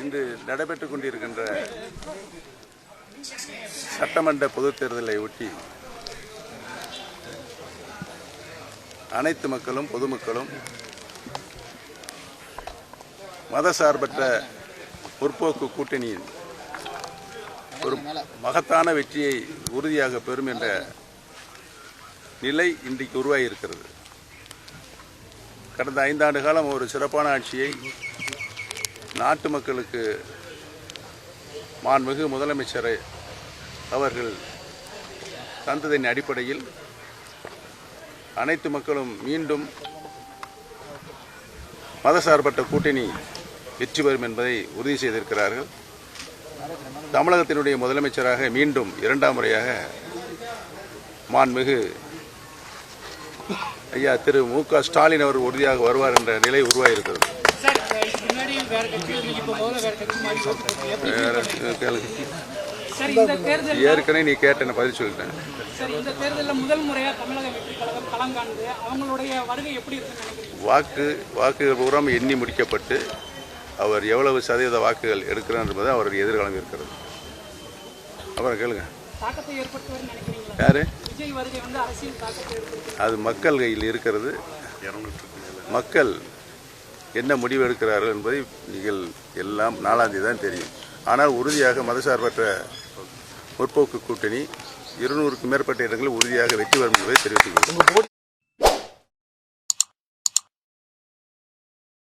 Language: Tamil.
இன்று நடைபெற்றுக் கொண்டிருக்கின்ற சட்டமன்ற பொதுத் தேர்தலை ஒட்டி அனைத்து மக்களும் பொதுமக்களும் மதசார்பற்ற முற்போக்கு கூட்டணியின் ஒரு மகத்தான வெற்றியை உறுதியாக பெறும் என்ற நிலை இன்றைக்கு உருவாகியிருக்கிறது. கடந்த 5 ஆண்டு காலம் ஒரு சிறப்பான ஆட்சியை நாட்டு மக்களுக்கு மாண்புமிகு முதலமைச்சரை அவர்கள் தந்ததின் அடிப்படையில் அனைத்து மக்களும் மீண்டும் மதசார்பற்ற கூட்டணி வெற்றி பெறும் என்பதை உறுதி செய்திருக்கிறார்கள். தமிழகத்தினுடைய முதலமைச்சராக மீண்டும் 2ஆம் முறையாக மாண்புமிகு ஐயா திரு மு.க. ஸ்டாலின் அவர் உறுதியாக வருவார் என்ற நிலை உருவாகியிருக்கிறது. ஏற்கனவே நீ கேட்ட பதில் சொல்லிட்டேன். வாக்குகள் பூரா எண்ணி முடிக்கப்பட்டு அவர் எவ்வளவு சதவீத வாக்குகள் எடுக்கிறார் என்பது அவருடைய எதிர்காலம் இருக்கிறது. அப்புறம் கேளுங்க, யாரு அது மக்கள் கையில் இருக்கிறது. மக்கள் என்ன முடிவு எடுக்கிறார்கள் என்பதை நீங்கள் எல்லாம் 4ஆம் தேதி தான் தெரியும். ஆனால் உறுதியாக மதசார்பற்ற முற்போக்கு கூட்டணி 200க்கும் மேற்பட்ட இடங்களில் உறுதியாக வெற்றி பெறும் என்பதை தெரிவித்துள்ளது.